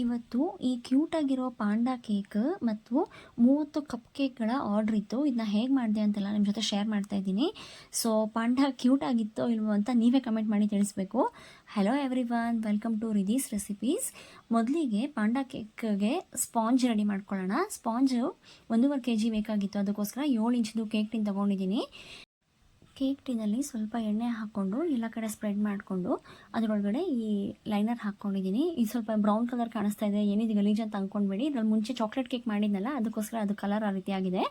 ಇವತ್ತು ಈ ಕ್ಯೂಟಾಗಿರೋ panda cake ಮತ್ತು 30 ಕಪ್ ಕೇಕ್ಗಳ ಆರ್ಡ್ರ್ ಇತ್ತು. ಇದನ್ನ ಹೇಗೆ ಮಾಡಿದೆ ಅಂತೆಲ್ಲ ನಿಮ್ಮ ಜೊತೆ ಶೇರ್ ಮಾಡ್ತಾ ಇದ್ದೀನಿ. ಸೊ ಪಾಂಡಾ ಕ್ಯೂಟ್ ಆಗಿತ್ತೋ ಇಲ್ವೋ ಅಂತ ನೀವೇ ಕಮೆಂಟ್ ಮಾಡಿ ತಿಳಿಸ್ಬೇಕು. Hello everyone, welcome to Riddhi's recipes. ಮೊದಲಿಗೆ ಪಾಂಡಾ ಕೇಕ್ಗೆ ಸ್ಪಾಂಜ್ ರೆಡಿ ಮಾಡ್ಕೊಳ್ಳೋಣ. ಸ್ಪಾಂಜು 1.5 kg ಬೇಕಾಗಿತ್ತು. ಅದಕ್ಕೋಸ್ಕರ 7 ಇಂಚ್ದು ಕೇಕ್ ಟಿನ್ ತೊಗೊಂಡಿದ್ದೀನಿ. ಕೇಕ್ ಟಿನಲ್ಲಿ ಸ್ವಲ್ಪ ಎಣ್ಣೆ ಹಾಕ್ಕೊಂಡು ಎಲ್ಲ ಕಡೆ ಸ್ಪ್ರೆಡ್ ಮಾಡಿಕೊಂಡು ಅದರೊಳಗಡೆ ಈ ಲೈನರ್ ಹಾಕ್ಕೊಂಡಿದ್ದೀನಿ. ಇದು ಸ್ವಲ್ಪ ಬ್ರೌನ್ ಕಲರ್ ಕಾಣಿಸ್ತಾ ಇದೆ, ಏನಿದೆ ಗಲೀಜ್ ಅಂತ ಅಂದ್ಕೊಂಡ್ಬೇಡಿ. ಇದ್ರಲ್ಲಿ ಮುಂಚೆ ಚಾಕ್ಲೇಟ್ ಕೇಕ್ ಮಾಡಿದ್ನಲ್ಲ, ಅದಕ್ಕೋಸ್ಕರ ಅದು ಕಲರ್ ಆ ರೀತಿ ಆಗಿದೆ.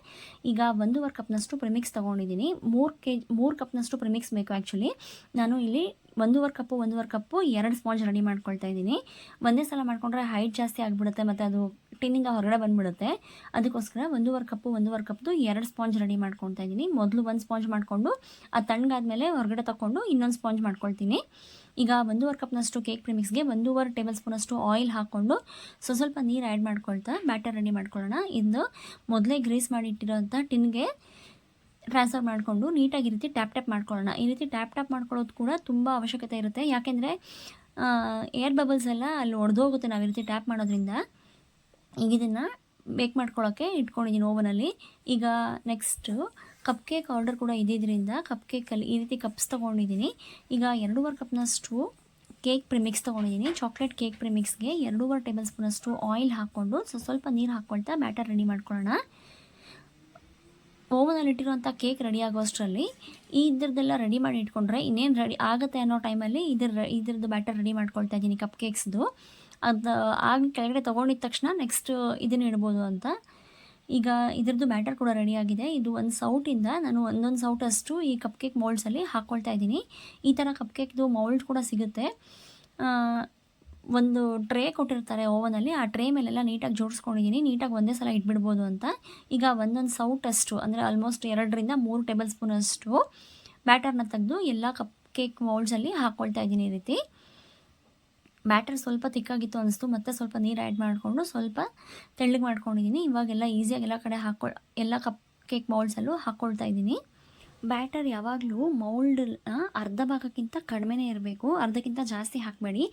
ಈಗ 1.5 ಕಪ್ನಷ್ಟು ಪ್ರಿಮಿಕ್ಸ್ ತೊಗೊಂಡಿದ್ದೀನಿ. 3 ಕಪ್ನಷ್ಟು ಪ್ರಿಮಿಕ್ಸ್ ಬೇಕು. ಆ್ಯಕ್ಚುಲಿ ನಾನು ಇಲ್ಲಿ 1.5 ಕಪ್ಪು 2 ಸ್ಪಾಂಜ್ ರೆಡಿ ಮಾಡ್ಕೊಳ್ತಾ ಇದ್ದೀನಿ. ಒಂದೇ ಸಲ ಮಾಡ್ಕೊಂಡ್ರೆ ಹೈಟ್ ಜಾಸ್ತಿ ಆಗಿಬಿಡುತ್ತೆ ಮತ್ತು ಅದು ಟಿನ್ನಿಂದ ಹೊರಗಡೆ ಬಂದುಬಿಡುತ್ತೆ. ಅದಕ್ಕೋಸ್ಕರ 1.5 ಕಪ್ದು 2 ಸ್ಪಾಂಜ್ ರೆಡಿ ಮಾಡ್ಕೊಳ್ತಾ ಇದ್ದೀನಿ. ಮೊದಲು 1 ಸ್ಪಾಂಜ್ ಮಾಡಿಕೊಂಡು ಅದು ತಣ್ಣಗಾದ್ಮೇಲೆ ಹೊರಗಡೆ ತಗೊಂಡು ಇನ್ನೊಂದು ಸ್ಪಾಂಜ್ ಮಾಡ್ಕೊಳ್ತೀನಿ. ಈಗ 1.5 ಕಪ್ನಷ್ಟು ಕೇಕ್ ಪ್ರಿಮಿಕ್ಸ್ಗೆ 1.5 ಟೇಬಲ್ ಸ್ಪೂನಷ್ಟು ಆಯಿಲ್ ಹಾಕ್ಕೊಂಡು ಸ್ವಲ್ಪ ನೀರು ಆ್ಯಡ್ ಮಾಡ್ಕೊಳ್ತಾ ಬ್ಯಾಟರ್ ರೆಡಿ ಮಾಡ್ಕೊಳ್ಳೋಣ. ಇದು ಮೊದಲೇ ಗ್ರೀಸ್ ಮಾಡಿ ಇಟ್ಟಿರೋಂಥ ಟಿನ್ಗೆ ಟ್ರಾನ್ಸ್ಫರ್ ಮಾಡಿಕೊಂಡು ನೀಟಾಗಿ ಈ ರೀತಿ ಟ್ಯಾಪ್ ಮಾಡ್ಕೊಳ್ಳೋಣ. ಈ ರೀತಿ ಟ್ಯಾಪ್ ಮಾಡ್ಕೊಳ್ಳೋದು ಕೂಡ ತುಂಬ ಅವಶ್ಯಕತೆ ಇರುತ್ತೆ. ಯಾಕೆಂದರೆ ಏರ್ ಬಬಲ್ಸ್ ಎಲ್ಲ ಅಲ್ಲಿ ಒಡೆದೋಗುತ್ತೆ ನಾವು ಈ ರೀತಿ ಟ್ಯಾಪ್ ಮಾಡೋದ್ರಿಂದ. ಈಗ ಇದನ್ನು ಬೇಕ್ ಮಾಡ್ಕೊಳ್ಳೋಕ್ಕೆ ಇಟ್ಕೊಂಡಿದ್ದೀನಿ ಓವನಲ್ಲಿ. ಈಗ ನೆಕ್ಸ್ಟು ಕಪ್ ಕೇಕ್ ಆರ್ಡರ್ ಕೂಡ ಇದ್ದಿದ್ದರಿಂದ ಕಪ್ ಕೇಕಲ್ಲಿ ಈ ರೀತಿ ಕಪ್ಸ್ ತೊಗೊಂಡಿದ್ದೀನಿ. ಈಗ 2.5 ಕಪ್ನಷ್ಟು ಕೇಕ್ ಪ್ರಿಮಿಕ್ಸ್ ತೊಗೊಂಡಿದ್ದೀನಿ. ಚಾಕ್ಲೇಟ್ ಕೇಕ್ ಪ್ರಿಮಿಕ್ಸ್ಗೆ 2.5 ಟೇಬಲ್ ಸ್ಪೂನಷ್ಟು ಆಯಿಲ್ ಹಾಕ್ಕೊಂಡು ಸ್ವಲ್ಪ ನೀರು ಹಾಕ್ಕೊಳ್ತಾ ಬ್ಯಾಟರ್ ರೆಡಿ ಮಾಡ್ಕೊಳ್ಳೋಣ. ಓವನಲ್ಲಿಟ್ಟಿರೋಂಥ ಕೇಕ್ ರೆಡಿ ಆಗೋಷ್ಟರಲ್ಲಿ ಇದ್ರದ್ದೆಲ್ಲ ರೆಡಿ ಮಾಡಿ ಇಟ್ಕೊಂಡ್ರೆ ಇನ್ನೇನು ರೆಡಿ ಆಗುತ್ತೆ ಅನ್ನೋ ಟೈಮಲ್ಲಿ ಇದ್ರದ್ದು ಬ್ಯಾಟರ್ ರೆಡಿ ಮಾಡ್ಕೊಳ್ತಾ ಇದ್ದೀನಿ ಕಪ್ ಕೇಕ್ಸ್ದು. ಅದು ಆಗಿ ಕೆಳಗಡೆ ತೊಗೊಂಡಿದ್ದ ತಕ್ಷಣ ನೆಕ್ಸ್ಟ್ ಇದನ್ನು ಇಡ್ಬೋದು ಅಂತ. ಈಗ ಇದ್ರದ್ದು ಬ್ಯಾಟರ್ ಕೂಡ ರೆಡಿಯಾಗಿದೆ. ಇದು ಒಂದು ಸೌಟಿಂದ ನಾನು ಒಂದೊಂದು ಸೌಟಷ್ಟು ಈ ಕಪ್ ಕೇಕ್ ಮೋಲ್ಡ್ಸಲ್ಲಿ ಹಾಕ್ಕೊಳ್ತಾ ಇದ್ದೀನಿ. ಈ ಥರ ಕಪ್ ಕೇಕ್ದು ಮೌಲ್ಡ್ ಕೂಡ ಸಿಗುತ್ತೆ. ಒಂದು ಟ್ರೇ ಕೊಟ್ಟಿರ್ತಾರೆ ಓವನಲ್ಲಿ, ಆ ಟ್ರೇ ಮೇಲೆಲ್ಲ ನೀಟಾಗಿ ಜೋಡಿಸ್ಕೊಂಡಿದ್ದೀನಿ. ನೀಟಾಗಿ ಒಂದೇ ಸಲ ಇಟ್ಬಿಡ್ಬೋದು ಅಂತ. ಈಗ ಒಂದೊಂದು ಸೌಟಷ್ಟು ಅಂದರೆ ಆಲ್ಮೋಸ್ಟ್ 2ರಿಂದ 3 ಟೇಬಲ್ ಸ್ಪೂನಷ್ಟು ಬ್ಯಾಟರ್ನ ತೆಗೆದು ಎಲ್ಲ ಕಪ್ ಕೇಕ್ ಮೌಲ್ಡ್ಸಲ್ಲಿ ಹಾಕ್ಕೊಳ್ತಾ ಇದ್ದೀನಿ. ಈ ರೀತಿ ಬ್ಯಾಟರ್ ಸ್ವಲ್ಪ ತಿಕ್ಕಾಗಿತ್ತು ಅನಿಸ್ತು, ಮತ್ತು ಸ್ವಲ್ಪ ನೀರು ಆ್ಯಡ್ ಮಾಡಿಕೊಂಡು ಸ್ವಲ್ಪ ತೆಳ್ಳಗೆ ಮಾಡ್ಕೊಂಡಿದ್ದೀನಿ. ಇವಾಗೆಲ್ಲ ಈಸಿಯಾಗಿ ಎಲ್ಲ ಕಡೆ ಎಲ್ಲ ಕಪ್ ಕೇಕ್ ಮೌಲ್ಡ್ಸಲ್ಲೂ ಹಾಕ್ಕೊಳ್ತಾ ಇದ್ದೀನಿ. ಬ್ಯಾಟರ್ ಯಾವಾಗಲೂ ಮೌಲ್ಡನ್ನ ಅರ್ಧ ಭಾಗಕ್ಕಿಂತ ಕಡಿಮೆನೇ ಇರಬೇಕು, ಅರ್ಧಕ್ಕಿಂತ ಜಾಸ್ತಿ ಹಾಕಬೇಡಿ.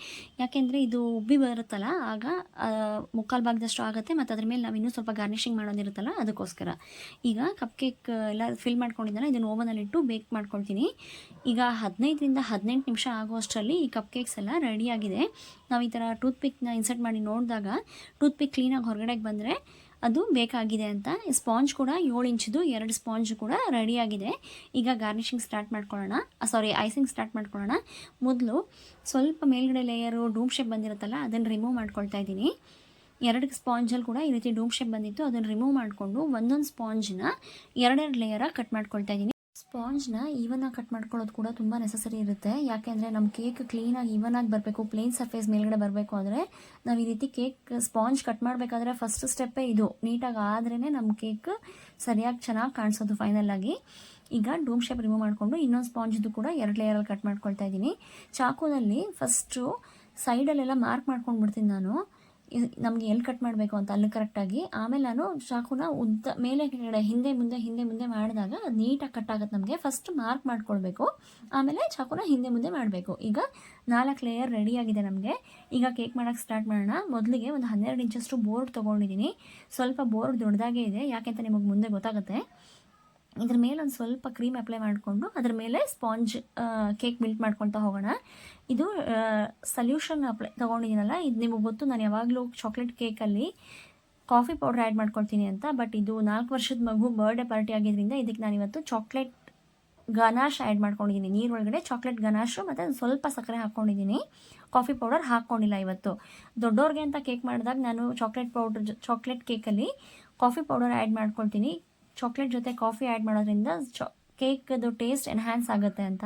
ಯಾಕೆಂದರೆ ಇದು ಉಬ್ಬಿ ಬರುತ್ತಲ್ಲ, ಆಗ ಮುಕ್ಕಾಲು ಭಾಗದಷ್ಟು ಆಗುತ್ತೆ ಮತ್ತು ಅದ್ರ ಮೇಲೆ ನಾವು ಇನ್ನೂ ಸ್ವಲ್ಪ ಗಾರ್ನಿಷಿಂಗ್ ಮಾಡೋದಿರುತ್ತಲ್ಲ, ಅದಕ್ಕೋಸ್ಕರ. ಈಗ ಕಪ್ ಕೇಕ್ ಎಲ್ಲ ಫಿಲ್ ಮಾಡ್ಕೊಂಡಿದ್ದಾನೆ, ಇದನ್ನು ಓವನಲ್ಲಿಟ್ಟು ಬೇಕ್ ಮಾಡ್ಕೊಳ್ತೀನಿ. ಈಗ 15ರಿಂದ 18 ನಿಮಿಷ ಆಗುವಷ್ಟರಲ್ಲಿ ಈ ಕಪ್ ಕೇಕ್ಸ್ ಎಲ್ಲ ರೆಡಿಯಾಗಿದೆ. ನಾವು ಈ ಥರ ಟೂತ್ ಪಿಕ್ನ ಇನ್ಸರ್ಟ್ ಮಾಡಿ ನೋಡಿದಾಗ ಟೂತ್ ಪಿಕ್ ಕ್ಲೀನಾಗಿ ಹೊರಗಡೆಗೆ ಬಂದರೆ ಅದು ಬೇಕಾಗಿದೆ ಅಂತ. ಸ್ಪಾಂಜ್ ಕೂಡ 7 ಇಂಚ್ದು 2 ಸ್ಪಾಂಜ್ ಕೂಡ ರೆಡಿಯಾಗಿದೆ. ಈಗ ಗಾರ್ನಿಷಿಂಗ್ ಸ್ಟಾರ್ಟ್ ಮಾಡ್ಕೊಳ್ಳೋಣ, ಐಸಿಂಗ್ ಸ್ಟಾರ್ಟ್ ಮಾಡ್ಕೊಳ್ಳೋಣ. ಮೊದಲು ಸ್ವಲ್ಪ ಮೇಲ್ಗಡೆ ಲೇಯರು ಡೂಮ್ ಶೇಪ್ ಬಂದಿರುತ್ತಲ್ಲ, ಅದನ್ನು ರಿಮೂವ್ ಮಾಡ್ಕೊಳ್ತಾ ಇದ್ದೀನಿ. 2 ಸ್ಪಾಂಜಲ್ಲಿ ಕೂಡ ಈ ರೀತಿ ಡೂಮ್ ಶೇಪ್ ಬಂದಿತ್ತು, ಅದನ್ನು ರಿಮೂವ್ ಮಾಡಿಕೊಂಡು ಒಂದೊಂದು ಸ್ಪಾಂಜ್ನ 2 ಲೇಯರಾಗಿ ಕಟ್ ಮಾಡ್ಕೊಳ್ತಾ ಇದ್ದೀನಿ. ಸ್ಪಾಂಜ್ನ ಈವನಾಗಿ ಕಟ್ ಮಾಡ್ಕೊಳ್ಳೋದು ಕೂಡ ತುಂಬ ನೆಸಸರಿ ಇರುತ್ತೆ. ಯಾಕೆಂದರೆ ನಮ್ಮ ಕೇಕ್ ಕ್ಲೀನಾಗಿ ಈವನಾಗಿ ಬರಬೇಕು, ಪ್ಲೇನ್ ಸರ್ಫೇಸ್ ಮೇಲ್ಗಡೆ ಬರಬೇಕು ಅಂದರೆ ನಾವು ಈ ರೀತಿ ಕೇಕ್ ಸ್ಪಾಂಜ್ ಕಟ್ ಮಾಡಬೇಕಾದ್ರೆ ಫಸ್ಟ್ ಸ್ಟೆಪ್ಪೇ ಇದು. ನೀಟಾಗಿ ಆದ್ರೇ ನಮ್ಮ ಕೇಕ್ ಸರಿಯಾಗಿ ಚೆನ್ನಾಗಿ ಕಾಣಿಸೋದು ಫೈನಲಾಗಿ. ಈಗ ಡೂಮ್ ಶೇಪ್ ರಿಮೂವ್ ಮಾಡಿಕೊಂಡು ಇನ್ನೊಂದು ಸ್ಪಾಂಜ್ದು ಕೂಡ 2 ಲೇಯರಲ್ಲಿ ಕಟ್ ಮಾಡ್ಕೊಳ್ತಾ ಇದ್ದೀನಿ. ಚಾಕುನಲ್ಲಿ ಫಸ್ಟು ಸೈಡಲ್ಲೆಲ್ಲ ಮಾರ್ಕ್ ಮಾಡ್ಕೊಂಡು ಬಿಡ್ತೀನಿ ನಾನು, ನಮಗೆ ಎಲ್ಲಿ ಕಟ್ ಮಾಡಬೇಕು ಅಂತ ಅಲ್ಲಿ ಕರೆಕ್ಟಾಗಿ. ಆಮೇಲೆ ನಾನು ಚಾಕುನ ಉದ್ದ ಮೇಲೆ ಕೆಳಗಡೆ ಹಿಂದೆ ಮುಂದೆ ಮಾಡಿದಾಗ ಅದು ನೀಟಾಗಿ ಕಟ್ ಆಗುತ್ತೆ. ನಮಗೆ ಫಸ್ಟ್ ಮಾರ್ಕ್ ಮಾಡ್ಕೊಳ್ಬೇಕು, ಆಮೇಲೆ ಚಾಕುನ ಹಿಂದೆ ಮುಂದೆ ಮಾಡಬೇಕು. ಈಗ 4 ಲೇಯರ್ ರೆಡಿಯಾಗಿದೆ ನಮಗೆ. ಈಗ ಕೇಕ್ ಮಾಡೋಕ್ಕೆ ಸ್ಟಾರ್ಟ್ ಮಾಡೋಣ. ಮೊದಲಿಗೆ ಒಂದು 12 ಇಂಚಷ್ಟು ಬೋರ್ಡ್ ತೊಗೊಂಡಿದ್ದೀನಿ. ಸ್ವಲ್ಪ ಬೋರ್ಡ್ ದೊಡ್ಡದಾಗೇ ಇದೆ, ಯಾಕೆಂತ ನಿಮಗೆ ಮುಂದೆ ಗೊತ್ತಾಗುತ್ತೆ. ಇದ್ರ ಮೇಲೆ ಒಂದು ಸ್ವಲ್ಪ ಕ್ರೀಮ್ ಅಪ್ಲೈ ಮಾಡಿಕೊಂಡು ಅದ್ರ ಮೇಲೆ ಸ್ಪಾಂಜ್ ಕೇಕ್ ಮಿಲ್ಟ್ ಮಾಡ್ಕೊಳ್ತಾ ಹೋಗೋಣ. ಇದು ಸಲ್ಯೂಷನ್ ತೊಗೊಂಡಿದ್ದೀನಲ್ಲ, ಇದು ನಿಮಗೆ ಗೊತ್ತು, ನಾನು ಯಾವಾಗಲೂ ಚಾಕ್ಲೇಟ್ ಕೇಕಲ್ಲಿ ಕಾಫಿ ಪೌಡರ್ ಆ್ಯಡ್ ಮಾಡ್ಕೊಳ್ತೀನಿ ಅಂತ. ಬಟ್ ಇದು 4 ವರ್ಷದ ಮಗು ಬರ್ಡೇ ಪಾರ್ಟಿ ಆಗಿದ್ದರಿಂದ ಇದಕ್ಕೆ ನಾನಿವತ್ತು ಚಾಕ್ಲೇಟ್ ಗನಾಶ್ ಆ್ಯಡ್ ಮಾಡ್ಕೊಂಡಿದ್ದೀನಿ. ನೀರೊಳಗಡೆ ಚಾಕ್ಲೇಟ್ ಗನಾಶು ಮತ್ತು ಸ್ವಲ್ಪ ಸಕ್ಕರೆ ಹಾಕ್ಕೊಂಡಿದ್ದೀನಿ. ಕಾಫಿ ಪೌಡರ್ ಹಾಕ್ಕೊಂಡಿಲ್ಲ ಇವತ್ತು. ದೊಡ್ಡವ್ರಿಗೆ ಅಂತ ಕೇಕ್ ಮಾಡಿದಾಗ ನಾನು ಚಾಕ್ಲೇಟ್ ಕೇಕಲ್ಲಿ ಕಾಫಿ ಪೌಡರ್ ಆ್ಯಡ್ ಮಾಡ್ಕೊಳ್ತೀನಿ. ಚಾಕ್ಲೇಟ್ ಜೊತೆ ಕಾಫಿ ಆ್ಯಡ್ ಮಾಡೋದ್ರಿಂದ ಕೇಕದು ಟೇಸ್ಟ್ ಎನ್ಹ್ಯಾನ್ಸ್ ಆಗುತ್ತೆ ಅಂತ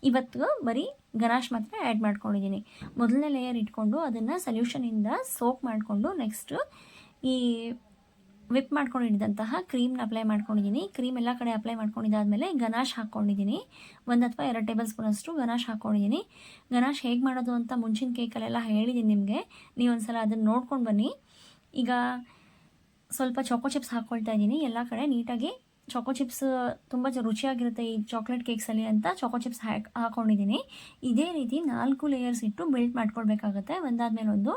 ಇವತ್ತು ಬರೀ ಗನಾಶ್ ಮಾತ್ರ ಆ್ಯಡ್ ಮಾಡ್ಕೊಂಡಿದ್ದೀನಿ. ಮೊದಲನೇ ಲೇಯರ್ ಇಟ್ಕೊಂಡು ಅದನ್ನು ಸಲ್ಯೂಷನಿಂದ ಸೋಕ್ ಮಾಡಿಕೊಂಡು ನೆಕ್ಸ್ಟು ಈ ವಿಪ್ ಮಾಡ್ಕೊಂಡಿದ್ದಂತಹ ಕ್ರೀಮ್ನ ಅಪ್ಲೈ ಮಾಡ್ಕೊಂಡಿದ್ದೀನಿ. ಕ್ರೀಮ್ ಎಲ್ಲ ಕಡೆ ಅಪ್ಲೈ ಮಾಡ್ಕೊಂಡಿದ್ದಾದಮೇಲೆ ಗನಾಶ್ ಹಾಕ್ಕೊಂಡಿದ್ದೀನಿ. 1 ಅಥವಾ 2 ಟೇಬಲ್ ಸ್ಪೂನಷ್ಟು ಗನಾಶ್ ಹಾಕ್ಕೊಂಡಿದ್ದೀನಿ. ಗನಾಶ್ ಹೇಗೆ ಮಾಡೋದು ಅಂತ ಮುಂಚಿನ ಕೇಕಲ್ಲೆಲ್ಲ ಹೇಳಿದ್ದೀನಿ ನಿಮಗೆ, ನೀವು ಒಂದು ಸಲ ಅದನ್ನು ನೋಡ್ಕೊಂಡು ಬನ್ನಿ. ಈಗ ಸ್ವಲ್ಪ ಚಾಕೋ ಚಿಪ್ಸ್ ಹಾಕ್ಕೊಳ್ತಾ ಇದ್ದೀನಿ ಎಲ್ಲ ಕಡೆ ನೀಟಾಗಿ. ಚಾಕೋ ಚಿಪ್ಸ್ ತುಂಬ ರುಚಿಯಾಗಿರುತ್ತೆ ಈ ಚಾಕ್ಲೇಟ್ ಕೇಕ್ಸಲ್ಲಿ ಅಂತ ಚಾಕೋ ಚಿಪ್ಸ್ ಹಾಕ್ಕೊಂಡಿದ್ದೀನಿ. ಇದೇ ರೀತಿ 4 ಲೇಯರ್ಸ್ ಇಟ್ಟು ಬಿಲ್ಟ್ ಮಾಡ್ಕೊಳ್ಬೇಕಾಗತ್ತೆ, ಒಂದಾದ್ಮೇಲೆ ಒಂದು.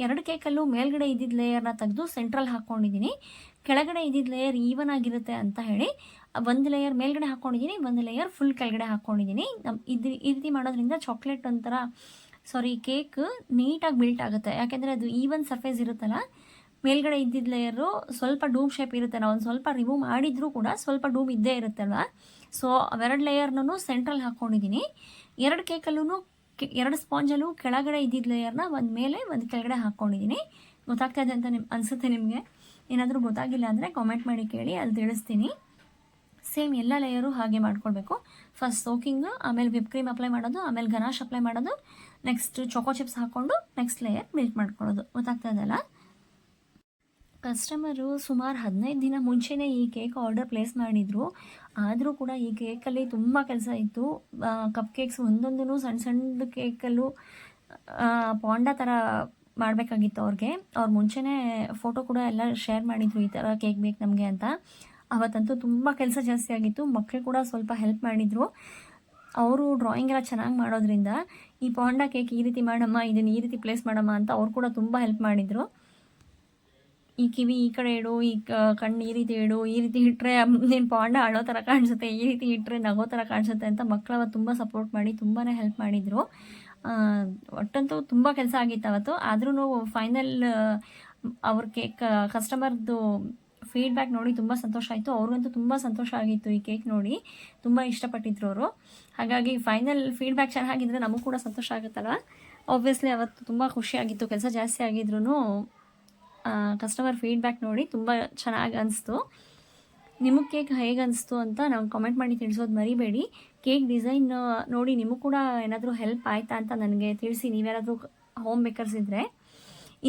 2 ಕೇಕಲ್ಲೂ ಮೇಲ್ಗಡೆ ಇದ್ದಿದ್ದ ಲೇಯರ್ನ ತೆಗೆದು ಸೆಂಟ್ರಲ್ಲಿ ಹಾಕ್ಕೊಂಡಿದ್ದೀನಿ. ಕೆಳಗಡೆ ಇದ್ದಿದ್ದ ಲೇಯರ್ ಈವನ್ ಆಗಿರುತ್ತೆ ಅಂತ ಹೇಳಿ ಒಂದು ಲೇಯರ್ ಮೇಲ್ಗಡೆ ಹಾಕ್ಕೊಂಡಿದ್ದೀನಿ, ಒಂದು ಲೇಯರ್ ಫುಲ್ ಕೆಳಗಡೆ ಹಾಕ್ಕೊಂಡಿದ್ದೀನಿ. ಈ ರೀತಿ ಮಾಡೋದ್ರಿಂದ ಚಾಕ್ಲೇಟ್ ಒಂಥರ ಕೇಕ್ ನೀಟಾಗಿ ಬಿಲ್ಟ್ ಆಗುತ್ತೆ. ಯಾಕೆಂದರೆ ಅದು ಈವನ್ ಸರ್ಫೇಸ್ ಇರುತ್ತಲ್ಲ, ಮೇಲ್ಗಡೆ ಇದ್ದಿದ್ದ ಲೇಯರು ಸ್ವಲ್ಪ ಡೂಮ್ ಶೇಪ್ ಇರುತ್ತೆ. ನಾವು ಒಂದು ಸ್ವಲ್ಪ ರಿಮೂವ್ ಮಾಡಿದರೂ ಕೂಡ ಸ್ವಲ್ಪ ಡೂಮ್ ಇದ್ದೇ ಇರುತ್ತಲ್ವ. ಸೊ ಅವೆರಡು ಲೇಯರ್ನೂ ಸೆಂಟ್ರಲ್ಲಿ ಹಾಕ್ಕೊಂಡಿದ್ದೀನಿ. 2 ಕೇಕಲ್ಲೂ 2 ಸ್ಪಾಂಜಲ್ಲೂ ಕೆಳಗಡೆ ಇದ್ದಿದ್ದ ಲೇಯರ್ನ ಒಂದು ಮೇಲೆ ಒಂದು ಕೆಳಗಡೆ ಹಾಕ್ಕೊಂಡಿದ್ದೀನಿ. ಗೊತ್ತಾಗ್ತಾ ಇದೆ ಅಂತ ಅನಿಸುತ್ತೆ ನಿಮಗೆ. ಏನಾದರೂ ಗೊತ್ತಾಗಿಲ್ಲ ಅಂದರೆ ಕಾಮೆಂಟ್ ಮಾಡಿ ಕೇಳಿ, ಅಲ್ಲಿ ತಿಳಿಸ್ತೀನಿ. ಸೇಮ್ ಎಲ್ಲ ಲೇಯರು ಹಾಗೆ ಮಾಡ್ಕೊಳ್ಬೇಕು. ಫಸ್ಟ್ ಸೋಕಿಂಗು, ಆಮೇಲೆ ವಿಪ್ ಕ್ರೀಮ್ ಅಪ್ಲೈ ಮಾಡೋದು, ಆಮೇಲೆ ಗನಾಶ್ ಅಪ್ಲೈ ಮಾಡೋದು, ನೆಕ್ಸ್ಟ್ ಚೊಕೋ ಚಿಪ್ಸ್ ಹಾಕ್ಕೊಂಡು ನೆಕ್ಸ್ಟ್ ಲೇಯರ್ ಮಿಲ್ಟ್ ಮಾಡ್ಕೊಳ್ಳೋದು. ಗೊತ್ತಾಗ್ತಾ ಇದೆಯಲ್ಲ. ಕಸ್ಟಮರು ಸುಮಾರು 15 ದಿನ ಮುಂಚೆನೇ ಈ ಕೇಕ್ ಆರ್ಡರ್ ಪ್ಲೇಸ್ ಮಾಡಿದರು. ಆದರೂ ಕೂಡ ಈ ಕೇಕಲ್ಲಿ ತುಂಬ ಕೆಲಸ ಇತ್ತು. ಕಪ್ ಕೇಕ್ಸ್ ಒಂದೊಂದೂ ಸಣ್ಣ ಸಣ್ಣದು ಕೇಕಲ್ಲೂ ಪಾಂಡ ಥರ ಮಾಡಬೇಕಾಗಿತ್ತು ಅವ್ರಿಗೆ. ಅವ್ರು ಮುಂಚೆನೇ ಫೋಟೋ ಕೂಡ ಎಲ್ಲ ಶೇರ್ ಮಾಡಿದರು, ಈ ಥರ ಕೇಕ್ ಬೇಕು ನಮಗೆ ಅಂತ. ಅವತ್ತಂತೂ ತುಂಬ ಕೆಲಸ ಜಾಸ್ತಿ ಆಗಿತ್ತು. ಮಕ್ಕಳು ಕೂಡ ಸ್ವಲ್ಪ ಹೆಲ್ಪ್ ಮಾಡಿದರು. ಅವರು ಡ್ರಾಯಿಂಗ್ ಎಲ್ಲ ಚೆನ್ನಾಗಿ ಮಾಡೋದ್ರಿಂದ ಈ ಪಾಂಡ ಕೇಕ್ ಈ ರೀತಿ ಮಾಡಮ್ಮ, ಇದನ್ನು ಈ ರೀತಿ ಪ್ಲೇಸ್ ಮಾಡಮ್ಮ ಅಂತ ಅವ್ರು ಕೂಡ ತುಂಬ ಹೆಲ್ಪ್ ಮಾಡಿದರು. ಈ ಕಿವಿ ಈ ಕಡೆ ಇಡು, ಈ ಕಣ್ಣು ಈ ರೀತಿ ಇಡು, ಈ ರೀತಿ ಇಟ್ಟರೆ ನೀನು ಪಾಂಡ ಅಳೋ ಥರ ಕಾಣಿಸುತ್ತೆ, ಈ ರೀತಿ ಇಟ್ಟರೆ ನಗೋ ಥರ ಕಾಣಿಸುತ್ತೆ ಅಂತ ಮಕ್ಕಳು ಅವತ್ತು ತುಂಬ ಸಪೋರ್ಟ್ ಮಾಡಿ ತುಂಬಾ ಹೆಲ್ಪ್ ಮಾಡಿದರು. ಒಟ್ಟಂತೂ ತುಂಬ ಕೆಲಸ ಆಗಿತ್ತು ಅವತ್ತು. ಆದ್ರೂ ಫೈನಲ್ ಅವ್ರ ಕೇಕ್ ಕಸ್ಟಮರ್ದು ಫೀಡ್ಬ್ಯಾಕ್ ನೋಡಿ ತುಂಬ ಸಂತೋಷ ಆಯಿತು. ಅವ್ರಿಗಂತೂ ತುಂಬ ಸಂತೋಷ ಆಗಿತ್ತು ಈ ಕೇಕ್ ನೋಡಿ, ತುಂಬ ಇಷ್ಟಪಟ್ಟಿದ್ರು ಅವರು. ಹಾಗಾಗಿ ಫೈನಲ್ ಫೀಡ್ಬ್ಯಾಕ್ ಚೆನ್ನಾಗಿದ್ದರೆ ನಮಗೂ ಕೂಡ ಸಂತೋಷ ಆಗುತ್ತಲ್ಲ. ಆಬ್ವಿಯಸ್ಲಿ ಅವತ್ತು ತುಂಬ ಖುಷಿಯಾಗಿತ್ತು. ಕೆಲಸ ಜಾಸ್ತಿ ಆಗಿದ್ರೂ ಕಸ್ಟಮರ್ ಫೀಡ್ಬ್ಯಾಕ್ ನೋಡಿ ತುಂಬ ಚೆನ್ನಾಗಿ ಅನಿಸ್ತು. ನಿಮಗೆ ಕೇಕ್ ಹೇಗೆ ಅನಿಸ್ತು ಅಂತ ನಾವು ಕಾಮೆಂಟ್ ಮಾಡಿ ತಿಳಿಸೋದು ಮರಿಬೇಡಿ. ಕೇಕ್ ಡಿಸೈನ್ ನೋಡಿ ನಿಮಗೂ ಕೂಡ ಏನಾದರೂ ಹೆಲ್ಪ್ ಆಯಿತಾ ಅಂತ ನನಗೆ ತಿಳಿಸಿ. ನೀವ್ಯಾರಾದರೂ ಹೋಮ್ ಮೇಕರ್ಸ್ ಇದ್ದರೆ.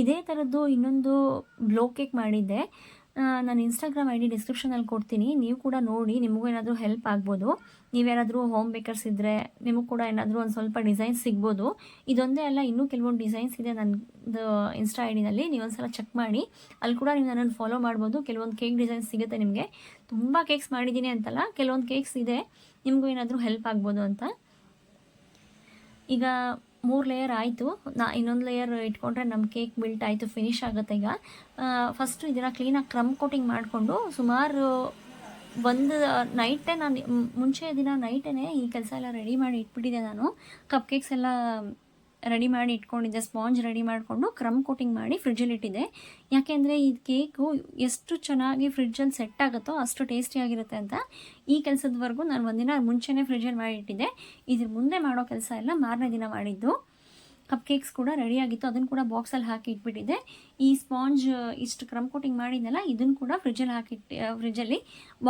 ಇದೇ ಥರದ್ದು ಇನ್ನೊಂದು ಬ್ಲೋ ಕೇಕ್ ಮಾಡಿದ್ದೆ, ನಾನು ಇನ್ಸ್ಟಾಗ್ರಾಮ್ ID ಡಿಸ್ಕ್ರಿಪ್ಷನಲ್ಲಿ ಕೊಡ್ತೀನಿ. ನೀವು ಕೂಡ ನೋಡಿ, ನಿಮಗೂ ಏನಾದರೂ ಹೆಲ್ಪ್ ಆಗ್ಬೋದು. ನೀವ್ಯಾರಾದರೂ ಹೋಮ್ ಬೇಕರ್ಸ್ ಇದ್ದರೆ ನಿಮಗೆ ಕೂಡ ಏನಾದರೂ ಒಂದು ಸ್ವಲ್ಪ ಡಿಸೈನ್ಸ್ ಸಿಗ್ಬೋದು. ಇದೊಂದೇ ಅಲ್ಲ, ಇನ್ನೂ ಕೆಲವೊಂದು ಡಿಸೈನ್ಸ್ ಇದೆ ನನ್ನದು ಇನ್ಸ್ಟಾ IDನಲ್ಲಿ. ನೀವು ಒಂದು ಸಲ ಚೆಕ್ ಮಾಡಿ, ಅಲ್ಲಿ ಕೂಡ ನೀವು ನನ್ನನ್ನು ಫಾಲೋ ಮಾಡ್ಬೋದು. ಕೆಲವೊಂದು ಕೇಕ್ ಡಿಸೈನ್ಸ್ ಸಿಗುತ್ತೆ ನಿಮಗೆ. ತುಂಬ ಕೇಕ್ಸ್ ಮಾಡಿದ್ದೀನಿ ಅಂತಲ್ಲ, ಕೆಲವೊಂದು ಕೇಕ್ಸ್ ಇದೆ, ನಿಮಗೂ ಏನಾದರೂ ಹೆಲ್ಪ್ ಆಗ್ಬೋದು ಅಂತ. ಈಗ 3 ಲೇಯರ್ ಆಯಿತು. ಇನ್ನೊಂದು ಲೇಯರ್ ಇಟ್ಕೊಂಡ್ರೆ ನಮ್ಮ ಕೇಕ್ ಬಿಲ್ಟ್ ಆಯಿತು, ಫಿನಿಶ್ ಆಗುತ್ತೆ. ಈಗ ಫಸ್ಟು ಇದನ್ನು ಕ್ಲೀನಾಗಿ ಕ್ರಮ್ ಕೋಟಿಂಗ್ ಮಾಡಿಕೊಂಡು ಸುಮಾರು ಒಂದು ನೈಟೇ, ನಾನು ಮುಂಚೆ ದಿನ ನೈಟೇ ಈ ಕೆಲಸ ಎಲ್ಲ ರೆಡಿ ಮಾಡಿ ಇಟ್ಬಿಟ್ಟಿದ್ದೆ. ನಾನು ಕಪ್ ಕೇಕ್ಸ್ ಎಲ್ಲ ರೆಡಿ ಮಾಡಿ ಇಟ್ಕೊಂಡಿದ್ದೆ. ಸ್ಪಾಂಜ್ ರೆಡಿ ಮಾಡಿಕೊಂಡು ಕ್ರಮ್ ಕೋಟಿಂಗ್ ಮಾಡಿ ಫ್ರಿಡ್ಜಲ್ಲಿ ಇಟ್ಟಿದ್ದೆ. ಯಾಕೆಂದರೆ ಈ ಕೇಕು ಎಷ್ಟು ಚೆನ್ನಾಗಿ ಫ್ರಿಡ್ಜಲ್ಲಿ ಸೆಟ್ ಆಗುತ್ತೋ ಅಷ್ಟು ಟೇಸ್ಟಿಯಾಗಿರುತ್ತೆ ಅಂತ ಈ ಕೆಲಸದವರೆಗೂ ನಾನು ಒಂದಿನ ಮುಂಚೆನೇ ಫ್ರಿಡ್ಜಲ್ಲಿ ಮಾಡಿ ಇಟ್ಟಿದ್ದೆ. ಇದ್ರ ಮುಂದೆ ಮಾಡೋ ಕೆಲಸ ಎಲ್ಲ ಮಾರನೇ ದಿನ ಮಾಡಿದ್ದು. ಕಪ್ ಕೇಕ್ಸ್ ಕೂಡ ರೆಡಿಯಾಗಿತ್ತು, ಅದನ್ನು ಕೂಡ ಬಾಕ್ಸಲ್ಲಿ ಹಾಕಿ ಇಟ್ಬಿಟ್ಟಿದ್ದೆ. ಈ ಸ್ಪಾಂಜ್ ಇಷ್ಟು ಕ್ರಮ್ ಕೋಟಿಂಗ್ ಮಾಡಿದ್ನಲ್ಲ, ಇದನ್ನು ಕೂಡ ಫ್ರಿಡ್ಜಲ್ಲಿ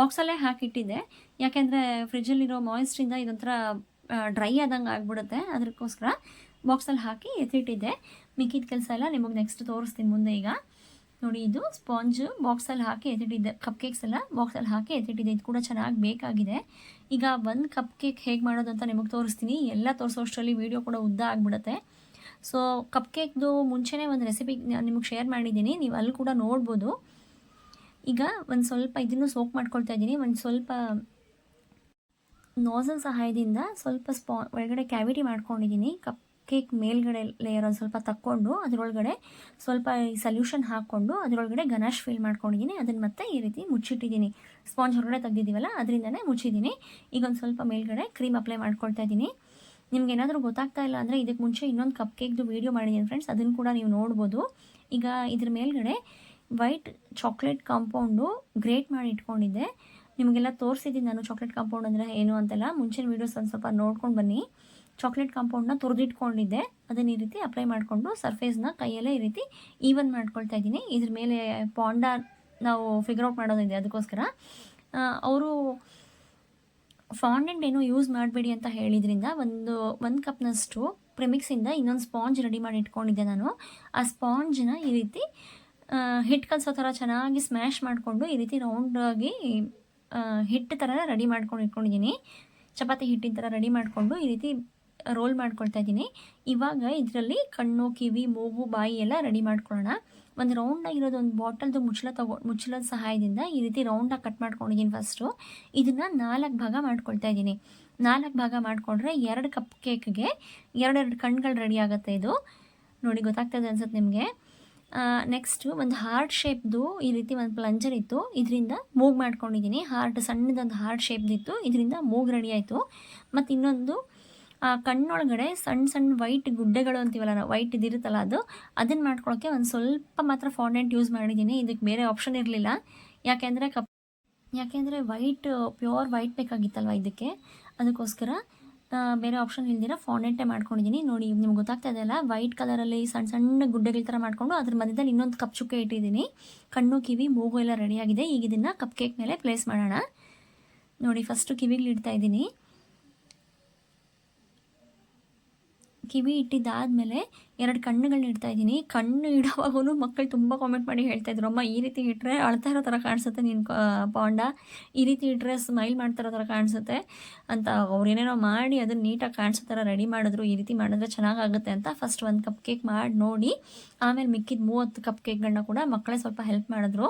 ಬಾಕ್ಸಲ್ಲೇ ಹಾಕಿಟ್ಟಿದ್ದೆ. ಯಾಕೆಂದರೆ ಫ್ರಿಡ್ಜಲ್ಲಿರೋ ಮಾಯಿಸ್ಟ್ರಿಂದ ಇದೊಂಥರ ಡ್ರೈ ಆದಂಗೆ ಆಗಿಬಿಡುತ್ತೆ. ಅದಕ್ಕೋಸ್ಕರ ಬಾಕ್ಸಲ್ಲಿ ಹಾಕಿ ಎತ್ತಿಟ್ಟಿದ್ದೆ. ಮಿಕ್ಕಿದ ಕೆಲಸ ಎಲ್ಲ ನಿಮಗೆ ನೆಕ್ಸ್ಟ್ ತೋರಿಸ್ತೀನಿ ಮುಂದೆ. ಈಗ ನೋಡಿ, ಇದು ಸ್ಪಾಂಜ್ ಬಾಕ್ಸಲ್ಲಿ ಹಾಕಿ ಎತ್ತಿಟ್ಟಿದ್ದೆ. ಕಪ್ ಕೇಕ್ಸ್ ಎಲ್ಲ ಬಾಕ್ಸಲ್ಲಿ ಹಾಕಿ ಎತ್ತಿಟ್ಟಿದ್ದೆ. ಇದು ಕೂಡ ಚೆನ್ನಾಗಿ ಬೇಕಾಗಿದೆ. ಈಗ ಒಂದು ಕಪ್ ಕೇಕ್ ಹೇಗೆ ಮಾಡೋದು ಅಂತ ನಿಮಗೆ ತೋರಿಸ್ತೀನಿ. ಎಲ್ಲ ತೋರಿಸೋಷ್ಟರಲ್ಲಿ ವೀಡಿಯೋ ಕೂಡ ಉದ್ದ ಆಗಿಬಿಡುತ್ತೆ. ಸೊ ಕಪ್ ಕೇಕ್ದು ಮುಂಚೆನೇ ಒಂದು ರೆಸಿಪಿ ನಿಮಗೆ ಶೇರ್ ಮಾಡಿದ್ದೀನಿ, ನೀವು ಅಲ್ಲಿ ಕೂಡ ನೋಡ್ಬೋದು. ಈಗ ಒಂದು ಸ್ವಲ್ಪ ಇದನ್ನು ಸೋಕ್ ಮಾಡ್ಕೊಳ್ತಾ ಇದ್ದೀನಿ. ಒಂದು ಸ್ವಲ್ಪ ನೋಸಲ್ ಸಹಾಯದಿಂದ ಸ್ವಲ್ಪ ಒಳಗಡೆ ಕ್ಯಾವಿಟಿ ಮಾಡ್ಕೊಂಡಿದ್ದೀನಿ. ಕಪ್ ಕೇಕ್ ಮೇಲ್ಗಡೆ ಲೇಯರ್ ಒಂದು ಸ್ವಲ್ಪ ತಕ್ಕೊಂಡು ಅದರೊಳಗಡೆ ಸ್ವಲ್ಪ ಈ ಸಲ್ಯೂಷನ್ ಹಾಕ್ಕೊಂಡು ಅದರೊಳಗಡೆ ಗನಾಶ್ ಫಿಲ್ ಮಾಡ್ಕೊಂಡಿದ್ದೀನಿ. ಅದನ್ನು ಮತ್ತೆ ಈ ರೀತಿ ಮುಚ್ಚಿಟ್ಟಿದ್ದೀನಿ. ಸ್ಪಾಂಜ್ ಹೊರಗಡೆ ತೆಗೆದಿದ್ದೀವಲ್ಲ ಅದರಿಂದನೇ ಮುಚ್ಚಿದ್ದೀನಿ. ಈಗ ಒಂದು ಸ್ವಲ್ಪ ಮೇಲ್ಗಡೆ ಕ್ರೀಮ್ ಅಪ್ಲೈ ಮಾಡ್ಕೊಳ್ತಾ ಇದ್ದೀನಿ. ನಿಮ್ಗೆ ಏನಾದರೂ ಗೊತ್ತಾಗ್ತಾ ಇಲ್ಲ ಅಂದರೆ ಇದಕ್ಕೆ ಮುಂಚೆ ಇನ್ನೊಂದು ಕಪ್ ಕೇಕ್ದು ವೀಡಿಯೋ ಮಾಡಿದ್ದೀನಿ ಫ್ರೆಂಡ್ಸ್, ಅದನ್ನು ಕೂಡ ನೀವು ನೋಡ್ಬೋದು. ಈಗ ಇದ್ರ ಮೇಲ್ಗಡೆ ವೈಟ್ ಚಾಕ್ಲೇಟ್ ಕಾಂಪೌಂಡು ಗ್ರೇಟ್ ಮಾಡಿ ಇಟ್ಕೊಂಡಿದ್ದೆ. ನಿಮಗೆಲ್ಲ ತೋರಿಸಿದ್ದೀನಿ ನಾನು ಚಾಕ್ಲೇಟ್ ಕಾಂಪೌಂಡ್ ಅಂದರೆ ಏನು ಅಂತೆಲ್ಲ. ಮುಂಚಿನ ವೀಡಿಯೋಸ್ ಒಂದು ಸ್ವಲ್ಪ ನೋಡ್ಕೊಂಡು ಬನ್ನಿ. ಚಾಕ್ಲೇಟ್ ಕಾಂಪೌಂಡನ್ನ ತುರಿದಿಟ್ಕೊಂಡಿದ್ದೆ, ಅದನ್ನು ಈ ರೀತಿ ಅಪ್ಲೈ ಮಾಡಿಕೊಂಡು ಸರ್ಫೇಸ್ನ ಕೈಯಲ್ಲೇ ಈ ರೀತಿ ಈವನ್ ಮಾಡ್ಕೊಳ್ತಾ ಇದ್ದೀನಿ. ಇದ್ರ ಮೇಲೆ ಪಾಂಡ ನಾವು ಫಿಗರ್ ಔಟ್ ಮಾಡೋದಿದೆ, ಅದಕ್ಕೋಸ್ಕರ ಅವರು ಫಾಂಡೆಂಟ್ ಏನೋ ಯೂಸ್ ಮಾಡಬೇಡಿ ಅಂತ ಹೇಳಿದ್ರಿಂದ ಒಂದು ಕಪ್ನಷ್ಟು ಪ್ರೆಮಿಕ್ಸಿಂದ ಇನ್ನೊಂದು ಸ್ಪಾಂಜ್ ರೆಡಿ ಮಾಡಿ ಇಟ್ಕೊಂಡಿದ್ದೆ ನಾನು. ಆ ಸ್ಪಾಂಜನ್ನ ಈ ರೀತಿ ಹಿಟ್ಟು ಕಲಸೋ ಥರ ಚೆನ್ನಾಗಿ ಸ್ಮ್ಯಾಶ್ ಮಾಡಿಕೊಂಡು ಈ ರೀತಿ ರೌಂಡಾಗಿ ಹಿಟ್ಟು ಥರ ರೆಡಿ ಮಾಡ್ಕೊಂಡು ಇಟ್ಕೊಂಡಿದ್ದೀನಿ. ಚಪಾತಿ ಹಿಟ್ಟಿನ ಥರ ರೆಡಿ ಮಾಡಿಕೊಂಡು ಈ ರೀತಿ ರೋಲ್ ಮಾಡ್ಕೊಳ್ತಾ ಇದ್ದೀನಿ. ಇವಾಗ ಇದರಲ್ಲಿ ಕಣ್ಣು, ಕಿವಿ, ಮೂಗು, ಬಾಯಿ ಎಲ್ಲ ರೆಡಿ ಮಾಡ್ಕೊಳ್ಳೋಣ. ಒಂದು ರೌಂಡಾಗಿರೋದು ಒಂದು ಬಾಟಲ್ದು ಮುಚ್ಚಳದ ಸಹಾಯದಿಂದ ಈ ರೀತಿ ರೌಂಡಾಗಿ ಕಟ್ ಮಾಡ್ಕೊಂಡಿದ್ದೀನಿ. ಫಸ್ಟು ಇದನ್ನು 4 ಭಾಗ ಮಾಡ್ಕೊಳ್ತಾ ಇದ್ದೀನಿ. 4 ಭಾಗ ಮಾಡಿಕೊಂಡ್ರೆ 2 ಕಪ್ ಕೇಕ್ಗೆ 2 ಕಣ್ಗಳು ರೆಡಿ ಆಗುತ್ತೆ. ಇದು ನೋಡಿ ಗೊತ್ತಾಗ್ತದೆ ಅನ್ಸುತ್ತೆ ನಿಮಗೆ. ನೆಕ್ಸ್ಟು ಒಂದು ಹಾರ್ಟ್ ಶೇಪ್ದು ಈ ರೀತಿ ಒಂದು ಪ್ಲಂಜರ್ ಇತ್ತು, ಇದರಿಂದ ಮೂಗ್ ಮಾಡ್ಕೊಂಡಿದ್ದೀನಿ. ಹಾರ್ಟ್ ಸಣ್ಣದೊಂದು ಹಾರ್ಟ್ ಶೇಪ್ದಿತ್ತು, ಇದರಿಂದ ಮೂಗ್ ರೆಡಿ ಆಯಿತು. ಮತ್ತು ಇನ್ನೊಂದು ಕಣ್ಣೊಳಗಡೆ ಸಣ್ಣ ಸಣ್ಣ ವೈಟ್ ಗುಡ್ಡೆಗಳು ಅಂತೀವಲ್ಲ ನಾವು, ವೈಟ್ ಇದಿರುತ್ತಲ್ಲ ಅದು, ಅದನ್ನು ಮಾಡ್ಕೊಳ್ಳೋಕ್ಕೆ ಒಂದು ಸ್ವಲ್ಪ ಮಾತ್ರ ಫಾಂಡೆಂಟ್ ಯೂಸ್ ಮಾಡಿದ್ದೀನಿ. ಇದಕ್ಕೆ ಬೇರೆ ಆಪ್ಷನ್ ಇರಲಿಲ್ಲ. ಯಾಕೆಂದರೆ ಪ್ಯೂರ್ ವೈಟ್ ಬೇಕಾಗಿತ್ತಲ್ವ ಇದಕ್ಕೆ, ಅದಕ್ಕೋಸ್ಕರ ಬೇರೆ ಆಪ್ಷನ್ ಇಲ್ದಿರ ಫಾಂಡೆಂಟೇ ಮಾಡ್ಕೊಂಡಿದ್ದೀನಿ. ನೋಡಿ ನಿಮ್ಗೆ ಗೊತ್ತಾಗ್ತಾ ಇದೆಯಲ್ಲ, ವೈಟ್ ಕಲರಲ್ಲಿ ಸಣ್ಣ ಸಣ್ಣ ಗುಡ್ಡೆಗಳ ಥರ ಮಾಡಿಕೊಂಡು ಅದ್ರ ಮಧ್ಯದಲ್ಲಿ ಇನ್ನೊಂದು ಕಪ್ ಚುಕ್ಕೆ ಇಟ್ಟಿದ್ದೀನಿ. ಕಣ್ಣು ಕಿವಿ ಮೂಗು ಎಲ್ಲ ರೆಡಿಯಾಗಿದೆ. ಈಗ ಇದನ್ನು ಕಪ್ ಕೇಕ್ ಮೇಲೆ ಪ್ಲೇಸ್ ಮಾಡೋಣ. ನೋಡಿ ಫಸ್ಟು ಕಿವಿಗಳು ಇಡ್ತಾ ಇದ್ದೀನಿ. ಕಿವಿ ಇಟ್ಟಿದ್ದಾದಮೇಲೆ 2 ಕಣ್ಣುಗಳನ್ನ ಇಡ್ತಾ ಇದ್ದೀನಿ. ಕಣ್ಣು ಇಡೋವಾಗೂ ಮಕ್ಕಳು ತುಂಬ ಕಾಮೆಂಟ್ ಮಾಡಿ ಹೇಳ್ತಾಯಿದ್ರು, ಅಮ್ಮ ಈ ರೀತಿ ಇಟ್ಟರೆ ಅಳ್ತಾ ಇರೋ ಥರ ಕಾಣಿಸುತ್ತೆ ನಿನ್ನ ಪಾಂಡ, ಈ ರೀತಿ ಇಟ್ಟರೆ ಸ್ಮೈಲ್ ಮಾಡ್ತಿರೋ ಥರ ಕಾಣಿಸುತ್ತೆ ಅಂತ. ಅವ್ರೇನೇನೋ ಮಾಡಿ ಅದನ್ನು ನೀಟಾಗಿ ಕಾಣಿಸೋ ಥರ ರೆಡಿ ಮಾಡಿದ್ರು. ಈ ರೀತಿ ಮಾಡಿದ್ರೆ ಚೆನ್ನಾಗಾಗುತ್ತೆ ಅಂತ ಫಸ್ಟ್ ಒಂದು ಕಪ್ ಕೇಕ್ ಮಾಡಿ ನೋಡಿ, ಆಮೇಲೆ ಮಿಕ್ಕಿದ 30 ಕಪ್ ಕೇಕ್ಗಳನ್ನ ಕೂಡ ಮಕ್ಕಳೇ ಸ್ವಲ್ಪ ಹೆಲ್ಪ್ ಮಾಡಿದ್ರು.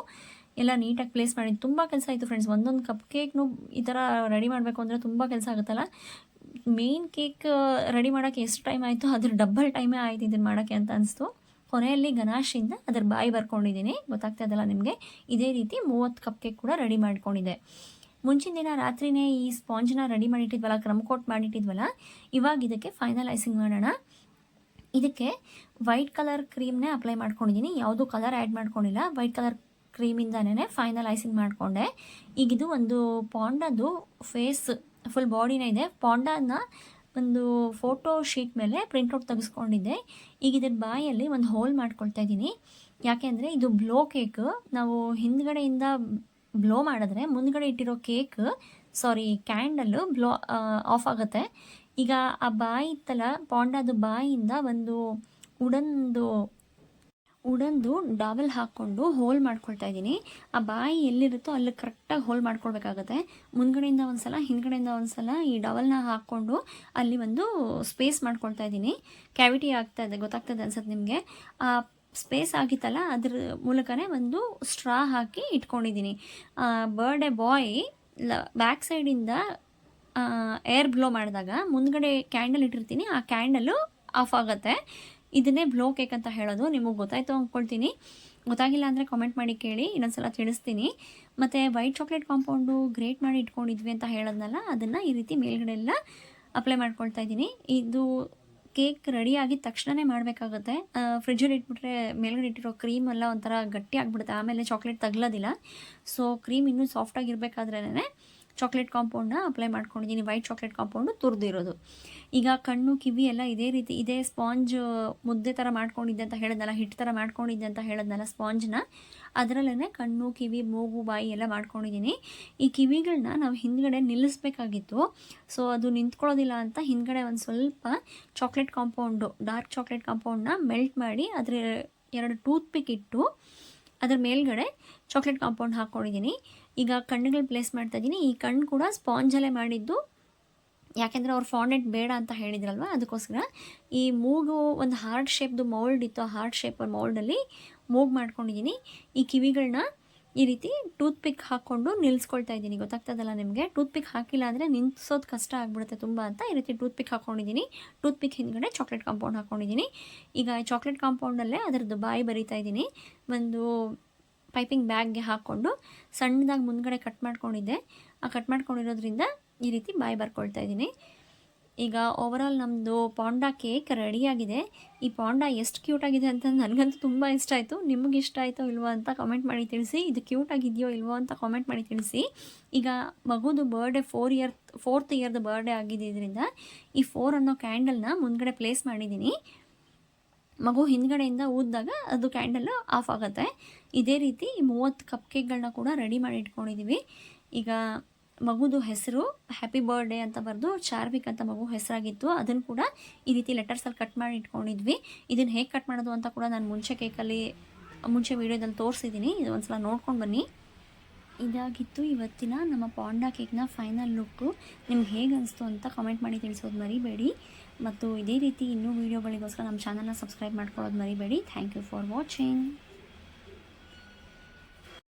ಎಲ್ಲ ನೀಟಾಗಿ ಪ್ಲೇಸ್ ಮಾಡಿ. ತುಂಬ ಕೆಲಸ ಆಯಿತು ಫ್ರೆಂಡ್ಸ್. ಒಂದೊಂದು ಕಪ್ ಕೇಕ್ನು ಈ ಥರ ರೆಡಿ ಮಾಡಬೇಕು ಅಂದರೆ ತುಂಬ ಕೆಲಸ ಆಗುತ್ತಲ್ಲ. ಮೇನ್ ಕೇಕ್ ರೆಡಿ ಮಾಡೋಕ್ಕೆ ಎಷ್ಟು ಟೈಮ್ ಆಯಿತು ಅದ್ರ ಡಬ್ಬಲ್ ಟೈಮೇ ಆಯಿತು ಇದನ್ನು ಮಾಡೋಕ್ಕೆ ಅಂತ ಅನಿಸ್ತು. ಕೊನೆಯಲ್ಲಿ ಗನಾಶಿಂದ ಅದ್ರ ಬಾಯಿ ಬರ್ಕೊಂಡಿದ್ದೀನಿ. ಗೊತ್ತಾಗ್ತಾ ಇದಲ್ಲ ನಿಮಗೆ. ಇದೇ ರೀತಿ 30 ಕಪ್ ಕೇಕ್ ಕೂಡ ರೆಡಿ ಮಾಡ್ಕೊಂಡಿದ್ದೆ. ಮುಂಚಿನ ದಿನ ರಾತ್ರಿನೇ ಈ ಸ್ಪಾಂಜನ್ನ ರೆಡಿ ಮಾಡಿಟ್ಟಿದ್ವಲ್ಲ, ಕ್ರಮ್ ಕೋಟ್ ಮಾಡಿಟ್ಟಿದ್ವಲ್ಲ, ಇವಾಗ ಇದಕ್ಕೆ ಫೈನಲ್ ಐಸಿಂಗ್ ಮಾಡೋಣ. ಇದಕ್ಕೆ ವೈಟ್ ಕಲರ್ ಕ್ರೀಮ್ನೇ ಅಪ್ಲೈ ಮಾಡ್ಕೊಂಡಿದ್ದೀನಿ. ಯಾವುದೂ ಕಲರ್ ಆ್ಯಡ್ ಮಾಡ್ಕೊಂಡಿಲ್ಲ. ವೈಟ್ ಕಲರ್ ಕ್ರೀಮಿಂದನೇ ಫೈನಲ್ ಐಸಿಂಗ್ ಮಾಡಿಕೊಂಡೆ. ಈಗಿದು ಒಂದು ಪಾಂಡದು ಫೇಸ್ ಫುಲ್ ಬಾಡಿನೇ ಇದೆ. ಪಾಂಡನ ಒಂದು ಫೋಟೋ ಶೀಟ್ ಮೇಲೆ ಪ್ರಿಂಟೌಟ್ ತೆಗೆಸ್ಕೊಂಡಿದ್ದೆ. ಈಗ ಇದ್ರ ಬಾಯಲ್ಲಿ ಒಂದು ಹೋಲ್ ಮಾಡ್ಕೊಳ್ತಾ ಇದ್ದೀನಿ. ಯಾಕೆ ಅಂದರೆ ಇದು ಬ್ಲೋ ಕೇಕ್. ನಾವು ಹಿಂದ್ಗಡೆಯಿಂದ ಬ್ಲೋ ಮಾಡಿದ್ರೆ ಮುಂದ್ಗಡೆ ಇಟ್ಟಿರೋ ಕ್ಯಾಂಡಲ್ಲು ಬ್ಲೋ ಆಫ್ ಆಗುತ್ತೆ. ಈಗ ಆ ಬಾಯಿ ಇತ್ತಲ್ಲ, ಪಾಂಡದು ಬಾಯಿಯಿಂದ ಒಂದು ಉಡನ್ದು ಡಾಬಲ್ ಹಾಕ್ಕೊಂಡು ಹೋಲ್ ಮಾಡ್ಕೊಳ್ತಾ ಇದ್ದೀನಿ. ಆ ಬಾಯಿ ಎಲ್ಲಿರುತ್ತೋ ಅಲ್ಲಿ ಕರೆಕ್ಟಾಗಿ ಹೋಲ್ ಮಾಡ್ಕೊಳ್ಬೇಕಾಗತ್ತೆ. ಮುಂದ್ಗಡೆಯಿಂದ ಒಂದು ಸಲ, ಹಿಂದ್ಗಡೆಯಿಂದ ಒಂದು ಸಲ ಈ ಡಬಲ್ನ ಹಾಕ್ಕೊಂಡು ಅಲ್ಲಿ ಒಂದು ಸ್ಪೇಸ್ ಮಾಡ್ಕೊಳ್ತಾ ಇದ್ದೀನಿ. ಕ್ಯಾವಿಟಿ ಆಗ್ತಾಯಿದೆ, ಗೊತ್ತಾಗ್ತದೆ ಅನ್ಸುತ್ತೆ ನಿಮಗೆ. ಆ ಸ್ಪೇಸ್ ಆಗಿತ್ತಲ್ಲ, ಅದ್ರ ಮೂಲಕನೇ ಒಂದು ಸ್ಟ್ರಾ ಹಾಕಿ ಇಟ್ಕೊಂಡಿದ್ದೀನಿ. ಬರ್ಡೇ ಬಾಯ್ ಬ್ಯಾಕ್ ಸೈಡಿಂದ ಏರ್ ಬ್ಲೋ ಮಾಡಿದಾಗ ಮುಂದ್ಗಡೆ ಕ್ಯಾಂಡಲ್ ಇಟ್ಟಿರ್ತೀನಿ, ಆ ಕ್ಯಾಂಡಲ್ಲು ಆಫ್ ಆಗುತ್ತೆ. ಇದನ್ನೇ ಬ್ಲೋ ಕೇಕ್ ಅಂತ ಹೇಳೋದು. ನಿಮಗೆ ಗೊತ್ತಾಯಿತು ಅಂದ್ಕೊಳ್ತೀನಿ. ಗೊತ್ತಾಗಿಲ್ಲ ಅಂದರೆ ಕಾಮೆಂಟ್ ಮಾಡಿ ಕೇಳಿ, ಇನ್ನೊಂದ್ಸಲ ತಿಳಿಸ್ತೀನಿ. ಮತ್ತು ವೈಟ್ ಚಾಕ್ಲೇಟ್ ಕಾಂಪೌಂಡು ಗ್ರೇಟ್ ಮಾಡಿ ಇಟ್ಕೊಂಡಿದ್ವಿ ಅಂತ ಹೇಳೋದ್ನಲ್ಲ, ಅದನ್ನು ಈ ರೀತಿ ಮೇಲ್ಗಡೆ ಎಲ್ಲ ಅಪ್ಲೈ ಮಾಡ್ಕೊಳ್ತಾ ಇದ್ದೀನಿ. ಇದು ಕೇಕ್ ರೆಡಿ ಆಗಿದ ತಕ್ಷಣವೇ ಮಾಡಬೇಕಾಗುತ್ತೆ. ಫ್ರಿಜ್ಜಲ್ಲಿ ಇಟ್ಬಿಟ್ರೆ ಮೇಲ್ಗಡೆ ಇಟ್ಟಿರೋ ಕ್ರೀಮ್ ಎಲ್ಲ ಒಂಥರ ಗಟ್ಟಿ ಆಗಿಬಿಡುತ್ತೆ, ಆಮೇಲೆ ಚಾಕ್ಲೇಟ್ ತಗಲೋದಿಲ್ಲ. ಸೊ ಕ್ರೀಮ್ ಇನ್ನೂ ಸಾಫ್ಟಾಗಿರಬೇಕಾದ್ರೇ ಚಾಕ್ಲೇಟ್ ಕಾಂಪೌಂಡನ್ನ ಅಪ್ಲೈ ಮಾಡ್ಕೊಂಡಿದ್ದೀನಿ. ವೈಟ್ ಚಾಕ್ಲೇಟ್ ಕಾಂಪೌಂಡು ತುರಿದಿರೋದು. ಈಗ ಕಣ್ಣು ಕಿವಿ ಎಲ್ಲ ಇದೇ ಸ್ಪಾಂಜ್ ಮುದ್ದೆ ಥರ ಮಾಡ್ಕೊಂಡಿದ್ದೆ ಅಂತ ಹೇಳಿದ್ನಲ್ಲ, ಹಿಟ್ಟು ಥರ ಮಾಡ್ಕೊಂಡಿದ್ದೆ ಅಂತ ಹೇಳಿದ್ನಲ್ಲ ಸ್ಪಾಂಜ್ನ, ಅದರಲ್ಲೇ ಕಣ್ಣು ಕಿವಿ ಮೂಗು ಬಾಯಿ ಎಲ್ಲ ಮಾಡ್ಕೊಂಡಿದ್ದೀನಿ. ಈ ಕಿವಿಗಳನ್ನ ನಾವು ಹಿಂದ್ಗಡೆ ನಿಲ್ಲಿಸ್ಬೇಕಾಗಿತ್ತು. ಸೊ ಅದು ನಿಂತ್ಕೊಳ್ಳೋದಿಲ್ಲ ಅಂತ ಹಿಂದ್ಗಡೆ ಒಂದು ಸ್ವಲ್ಪ ಡಾರ್ಕ್ ಚಾಕ್ಲೇಟ್ ಕಾಂಪೌಂಡನ್ನ ಮೆಲ್ಟ್ ಮಾಡಿ ಅದ್ರ 2 ಟೂತ್ ಪಿಕ್ ಇಟ್ಟು ಅದ್ರ ಮೇಲ್ಗಡೆ ಚಾಕ್ಲೇಟ್ ಕಾಂಪೌಂಡ್ ಹಾಕ್ಕೊಂಡಿದ್ದೀನಿ. ಈಗ ಕಣ್ಣುಗಳು ಪ್ಲೇಸ್ ಮಾಡ್ತಾ ಇದ್ದೀನಿ. ಈ ಕಣ್ಣು ಕೂಡ ಸ್ಪಾಂಜಲ್ಲೇ ಮಾಡಿದ್ದು, ಯಾಕೆಂದರೆ ಅವ್ರು ಫಾಂಡೆಂಟ್ ಬೇಡ ಅಂತ ಹೇಳಿದ್ರಲ್ವ, ಅದಕ್ಕೋಸ್ಕರ. ಈ ಮೂಗು ಒಂದು ಹಾರ್ಟ್ ಶೇಪ್ದು ಮೌಲ್ಡ್ ಇತ್ತು, ಆ ಹಾರ್ಟ್ ಶೇಪ್ ಮೌಲ್ಡಲ್ಲಿ ಮೂಗು ಮಾಡ್ಕೊಂಡಿದ್ದೀನಿ. ಈ ಕಿವಿಗಳನ್ನ ಈ ರೀತಿ ಟೂತ್ ಪಿಕ್ ಹಾಕ್ಕೊಂಡು ನಿಲ್ಲಿಸ್ಕೊಳ್ತಾ ಇದ್ದೀನಿ. ಗೊತ್ತಾಗ್ತದಲ್ಲ ನಿಮಗೆ. ಟೂತ್ ಪಿಕ್ ಹಾಕಿಲ್ಲ ಅಂದರೆ ನಿಲ್ಲಿಸೋದು ಕಷ್ಟ ಆಗಿಬಿಡುತ್ತೆ ತುಂಬ ಅಂತ ಈ ರೀತಿ ಟೂತ್ ಪಿಕ್ ಹಾಕ್ಕೊಂಡಿದ್ದೀನಿ. ಟೂತ್ ಪಿಕ್ ಹಿಂದ್ಗಡೆ ಚಾಕ್ಲೇಟ್ ಕಾಂಪೌಂಡ್ ಹಾಕ್ಕೊಂಡಿದ್ದೀನಿ. ಈಗ ಚಾಕ್ಲೇಟ್ ಕಾಂಪೌಂಡಲ್ಲೇ ಅದರದ್ದು ಬಾಯಿ ಬರಿತಾ ಇದ್ದೀನಿ. ಒಂದು ಪೈಪಿಂಗ್ ಬ್ಯಾಗ್ಗೆ ಹಾಕ್ಕೊಂಡು ಸಣ್ಣದಾಗಿ ಮುಂದ್ಗಡೆ ಕಟ್ ಮಾಡ್ಕೊಂಡಿದ್ದೆ. ಆ ಕಟ್ ಮಾಡ್ಕೊಂಡಿರೋದ್ರಿಂದ ಈ ರೀತಿ ಬಾಯಿ ಬರ್ಕೊಳ್ತಾ ಇದ್ದೀನಿ. ಈಗ ಓವರಾಲ್ ನಮ್ಮದು ಪಾಂಡಾ ಕೇಕ್ ರೆಡಿಯಾಗಿದೆ. ಈ ಪಾಂಡಾ ಎಷ್ಟು ಕ್ಯೂಟಾಗಿದೆ ಅಂತ ನನಗಂತೂ ತುಂಬ ಇಷ್ಟ ಆಯಿತು. ನಿಮಗೆ ಇಷ್ಟ ಆಯಿತೋ ಇಲ್ವೋ ಅಂತ ಕಾಮೆಂಟ್ ಮಾಡಿ ತಿಳಿಸಿ. ಇದು ಕ್ಯೂಟಾಗಿದೆಯೋ ಇಲ್ವೋ ಅಂತ ಕಾಮೆಂಟ್ ಮಾಡಿ ತಿಳಿಸಿ. ಈಗ ಮಗುದು ಬರ್ಡೇ 4th ಇಯರ್ದು ಬರ್ಡೇ ಆಗಿದ್ದರಿಂದ ಈ 4 ಅನ್ನೋ ಕ್ಯಾಂಡಲ್ನ ಮುಂದ್ಗಡೆ ಪ್ಲೇಸ್ ಮಾಡಿದ್ದೀನಿ. ಮಗು ಹಿಂದ್ಗಡೆಯಿಂದ ಊದಿದಾಗ ಅದು ಕ್ಯಾಂಡಲ್ ಆಫ್ ಆಗುತ್ತೆ. ಇದೇ ರೀತಿ 30 ಕಪ್ ಕೇಕ್ಗಳನ್ನ ಕೂಡ ರೆಡಿ ಮಾಡಿ ಇಟ್ಕೊಂಡಿದ್ದೀವಿ. ಈಗ ಮಗುದು ಹೆಸರು ಹ್ಯಾಪಿ ಬರ್ಡೇ ಅಂತ ಬರೆದು ಚಾರ್ವಿಕ್ ಅಂತ ಮಗು ಹೆಸರಾಗಿತ್ತು. ಅದನ್ನು ಕೂಡ ಈ ರೀತಿ ಲೆಟರ್ಸಲ್ಲಿ ಕಟ್ ಮಾಡಿ ಇಟ್ಕೊಂಡಿದ್ವಿ. ಇದನ್ನು ಹೇಗೆ ಕಟ್ ಮಾಡೋದು ಅಂತ ಕೂಡ ನಾನು ಮುಂಚೆ ವೀಡಿಯೋದಲ್ಲಿ ತೋರಿಸಿದ್ದೀನಿ. ಇದು ಒಂದ್ಸಲ ನೋಡ್ಕೊಂಡು ಬನ್ನಿ. ಇದಾಗಿತ್ತು ಇವತ್ತಿನ ನಮ್ಮ ಪಾಂಡಾ ಕೇಕ್ನ ಫೈನಲ್ ಲುಕ್ಕು. ನಿಮ್ಗೆ ಹೇಗೆ ಅನಿಸ್ತು ಅಂತ ಕಾಮೆಂಟ್ ಮಾಡಿ ತಿಳಿಸೋದು ಮರಿಬೇಡಿ. ಮತ್ತು ಇದೇ ರೀತಿ ಇನ್ನೂ ವೀಡಿಯೋಗಳಿಗೋಸ್ಕರ ನಮ್ಮ ಚಾನಲ್ನ ಸಬ್ಸ್ಕ್ರೈಬ್ ಮಾಡ್ಕೊಳ್ಳೋದು ಮರಿಬೇಡಿ. Thank you for watching.